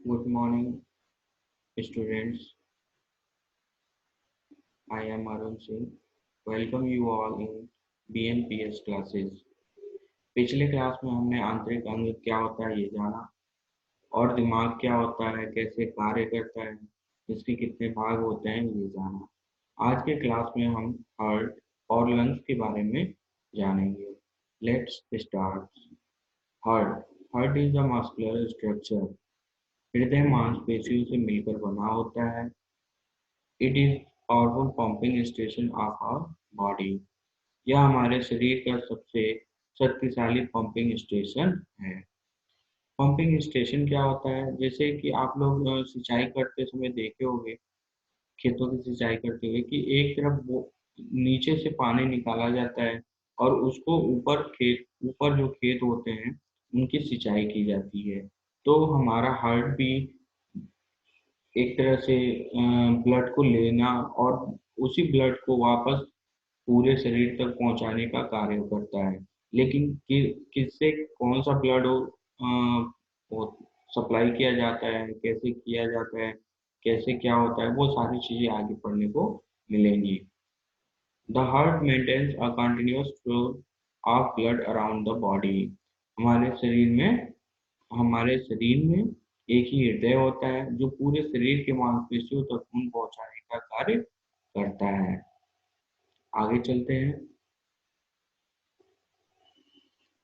Good morning, students. I am Arun Singh. Welcome you all in BNPS classes. पिछले class में हमने आंतरिक अंग क्या होता है ये जाना और दिमाग क्या होता है, कैसे कार्य करता है, इसके कितने भाग होते हैं ये जाना। आज के क्लास में हम हार्ट और लंग्स के बारे में जानेंगे। Let's start. Heart heart is the muscular structure. हृदय मांसपेशियों से मिलकर बना होता है। It is powerful pumping station of our body. यह हमारे शरीर का सबसे शक्तिशाली पंपिंग स्टेशन है। पंपिंग स्टेशन क्या होता है? जैसे कि आप लोग सिंचाई करते समय देखे होंगे, खेतों की सिंचाई करते हुए कि एक तरफ वो नीचे से पानी निकाला जाता है और उसको ऊपर जो खेत होते हैं उनकी सिंचाई की जाती है। तो हमारा हार्ट भी एक तरह से ब्लड को लेना और उसी ब्लड को वापस पूरे शरीर तक पहुंचाने का कार्य करता है। लेकिन किससे कौन सा ब्लड वो सप्लाई किया जाता है, कैसे किया जाता है, कैसे क्या होता है, वो सारी चीजें आगे पढ़ने को मिलेंगी। The heart maintains a continuous flow of blood around the body. हमारे शरीर में हमारे शरीर में एक ही हृदय होता है जो पूरे शरीर के मांसपेशियों तक खून पहुंचाने का कार्य करता है। आगे चलते हैं।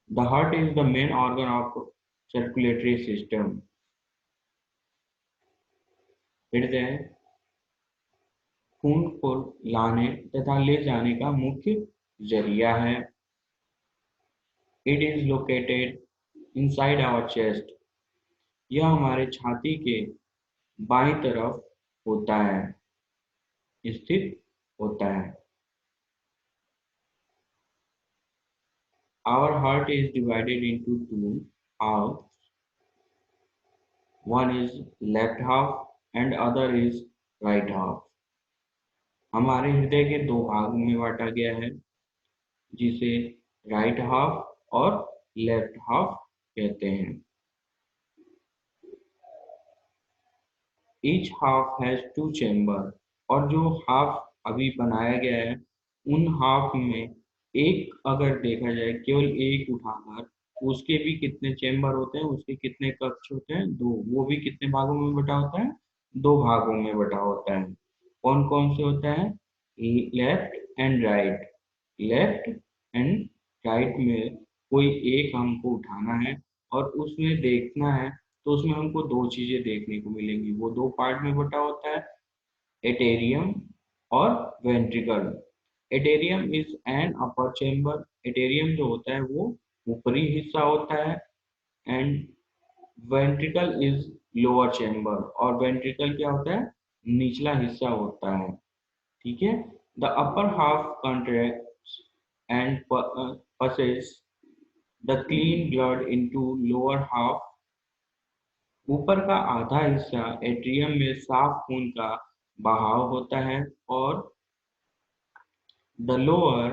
The heart is the main organ of circulatory system. हृदय खून को लाने तथा ले जाने का मुख्य जरिया है। It is located inside our chest. यह हमारे छाती के बाईं तरफ होता है, स्थित होता है। Our heart is divided into two halves. One is left half and other is right half. हमारे हृदय के दो भागों में बांटा गया है, जिसे राइट हाफ और लेफ्ट हाफ कहते हैं। Each half has two chamber. और जो हाफ अभी बनाया गया है उन हाफ में एक अगर देखा जाए केवल एक उठाकर, उसके भी कितने चेम्बर होते हैं, उसके कितने कक्ष होते हैं? दो। वो भी कितने भागों में बटा होता है? दो भागों में बटा होता है। कौन कौन से होता है? Left and right. Left and right में कोई एक हमको उठाना है और उसमें देखना है, तो उसमें हमको दो चीजें देखने को मिलेंगी। वो दो पार्ट में बटा होता है, एटेरियम और ventricle. Atrium is an upper chamber. Atrium जो होता है वो ऊपरी हिस्सा होता है and ventricle is lower chamber. और वेंट्रिकल क्या होता है? निचला हिस्सा होता है। ठीक है। The upper half contracts and passes the clean blood into lower half. ऊपर का आधा हिस्सा एट्रियम में साफ खून का बहाव होता है और the lower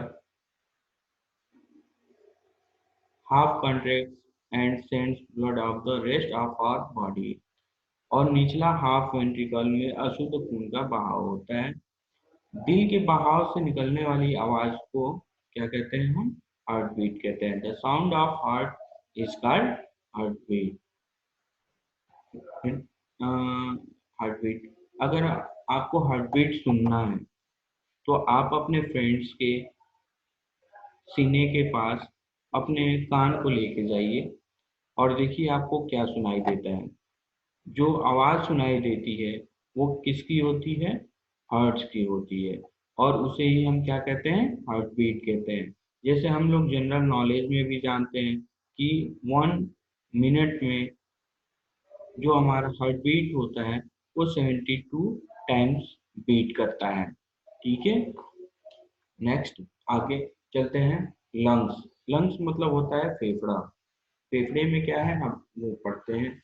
half contracts and sends blood of the rest of our body. और निचला हाफ वेंट्रिकल में अशुद्ध खून का बहाव होता है। दिल के बहाव से निकलने वाली आवाज को क्या कहते हैं? हम हार्ट बीट कहते हैं। The sound of heart is called heartbeat. Heartbeat, अगर आपको हार्ट बीट सुनना है तो आप अपने फ्रेंड्स के सीने के पास अपने कान को लेके जाइए और देखिए आपको क्या सुनाई देता है। जो आवाज सुनाई देती है वो किसकी होती है? हर्ट्स की होती है। और उसे ही हम क्या कहते हैं? हार्ट बीट कहते हैं। जैसे हम लोग जनरल नॉलेज में भी जानते हैं कि 1 मिनट में जो हमारा हार्ट बीट होता है वो 72 टाइम्स बीट करता है। ठीक है। नेक्स्ट आगे चलते हैं। लंग्स। लंग्स मतलब होता है फेफड़ा। फेफड़े में क्या है हम वो पढ़ते हैं।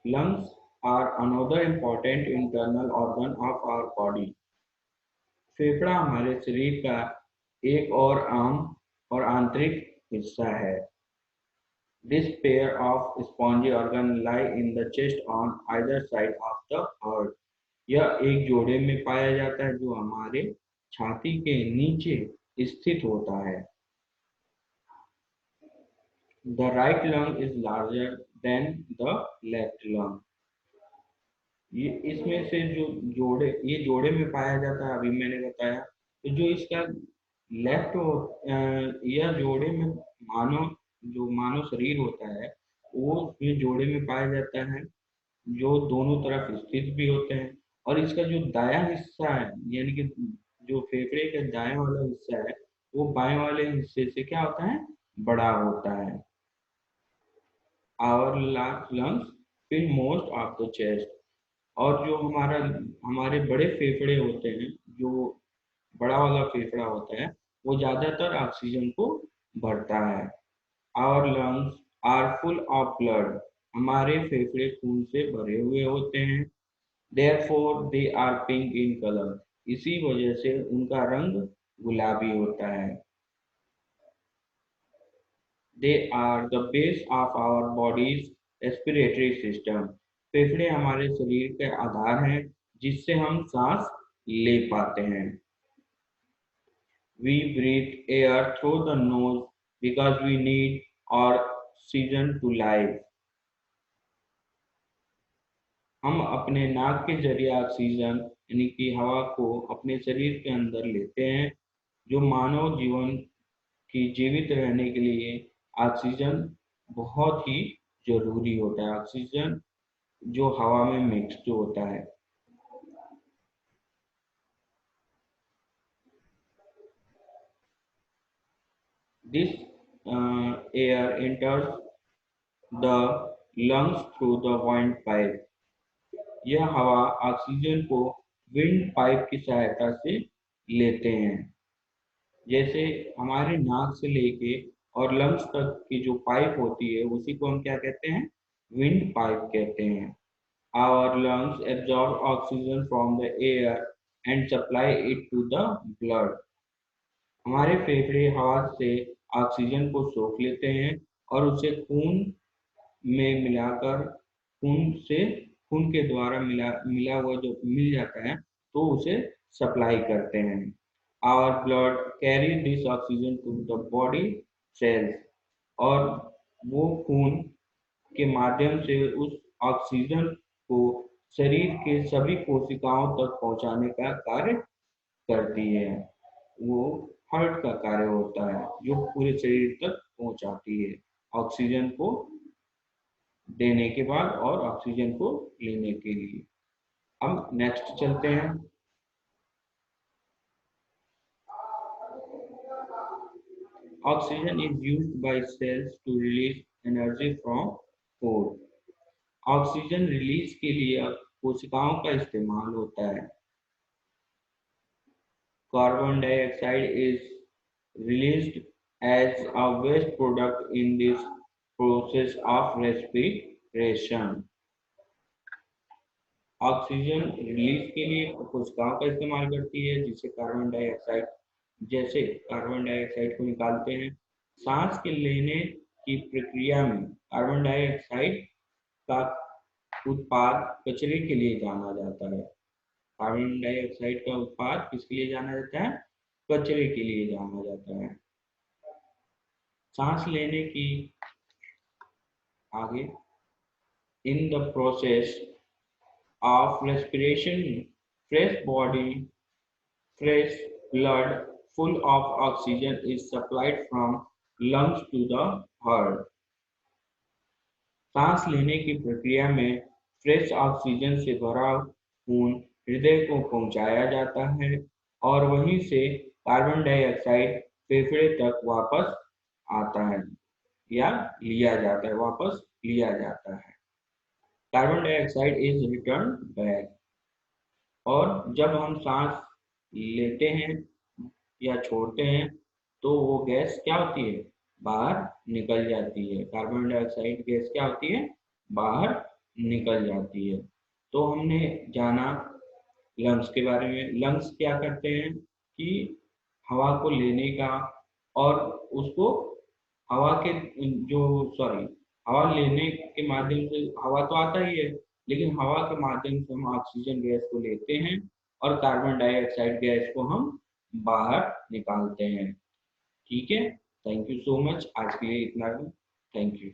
Lungs are another important internal organ of our body. फेफड़ा हमारे शरीर का एक और आम और आंतरिक हिस्सा है। This pair of spongy organ lie in the chest on either side of the heart. यह एक जोड़े में पाया जाता है जो हमारे छाती के नीचे स्थित होता है। The right lung is larger than the left lung. ये इसमें से जो ये जोड़े में पाया जाता है, अभी मैंने बताया। तो जो इसका लेफ्ट या जोड़े में मानव शरीर होता है, वो ये जोड़े में पाया जाता है, जो दोनों तरफ स्थित भी होते हैं। और इसका जो दायां हिस्सा है, यानी कि जो फेफड़े का दायां वाला हिस्सा है, वो बाएं वाले हिस्से से क्या होता है, बड़ा होता है। Our lungs fill most of the chest. और जो हमारे बड़े फेफड़े होते हैं, जो बड़ा वाला फेफड़ा होता है, वो ज्यादातर ऑक्सीजन को भरता है। Our lungs are full of blood. हमारे फेफड़े खून से भरे हुए होते हैं। Therefore they are pink in color. इसी वजह से उनका रंग गुलाबी होता है। They are the base of our body's respiratory system. फेफड़े हमारे शरीर के आधार हैं, जिससे हम सांस ले पाते हैं। We breathe air through the nose because we need oxygen to live. हम अपने नाक के जरिए ऑक्सीजन यानी कि हवा को अपने शरीर के अंदर लेते हैं, जो मानव जीवन की जीवित रहने के लिए ऑक्सीजन बहुत ही जरूरी होता है। ऑक्सीजन जो हवा में मिक्स जो होता है। This air enters the lungs through the windpipe. यह हवा ऑक्सीजन को विंड पाइप की सहायता से लेते हैं। जैसे हमारे नाक से लेके और लंग्स तक की जो पाइप होती है, उसी को हम क्या कहते हैं, विंड पाइप कहते हैं। Our lungs absorb oxygen from the air and supply it to the blood. हमारे फेफड़े हवा से ऑक्सीजन को सोख लेते हैं और उसे खून में मिलाकर खून के द्वारा मिला हुआ जो मिल जाता है, तो उसे सप्लाई करते हैं। Our blood carry this oxygen to the body cells. और वो खून के माध्यम से उस ऑक्सीजन को शरीर के सभी कोशिकाओं तक पहुंचाने का कार्य करती है। वो हार्ट का कार्य होता है, जो पूरे शरीर तक पहुंचाती है ऑक्सीजन को देने के बाद और ऑक्सीजन को लेने के लिए। अब नेक्स्ट चलते हैं। Oxygen is used by cells to release energy from food. Oxygen release के लिए कोशिकाओं का इस्तेमाल होता है। Carbon dioxide is released as a waste product in this process of respiration. Oxygen release के लिए कोशिकाओं का इस्तेमाल करती है, जैसे कार्बन डाइऑक्साइड को निकालते हैं। सांस के लेने की प्रक्रिया में कार्बन डाइऑक्साइड का उत्पाद कचरे के लिए जाना जाता है। कार्बन डाइऑक्साइड का उत्पाद किसके लिए जाना जाता है, कचरे के लिए जाना जाता है। सांस लेने की आगे in the process of respiration, fresh blood full of oxygen is supplied from lungs to the heart. सांस लेने की प्रक्रिया में फ्रेश ऑक्सीजन से भरा खून हृदय को पहुंचाया जाता है और वहीं से कार्बन डाइऑक्साइड फेफड़े तक वापस आता है या वापस लिया जाता है। Carbon dioxide is return back. और जब हम सांस लेते हैं या छोड़ते हैं, तो वो गैस क्या होती है, बाहर निकल जाती है। कार्बन डाइऑक्साइड गैस क्या होती है, बाहर निकल जाती है। तो हमने जाना लंग्स के बारे में। लंग्स क्या करते हैं कि हवा को लेने का और उसको हवा के जो सॉरी हवा लेने के माध्यम से हवा तो आता ही है, लेकिन हवा के माध्यम से हम ऑक्सीजन गैस को लेते हैं और कार्बन डाइऑक्साइड गैस को हम बाहर निकालते हैं। ठीक है, थैंक यू सो मच, आज के लिए इतना ही। Thank you.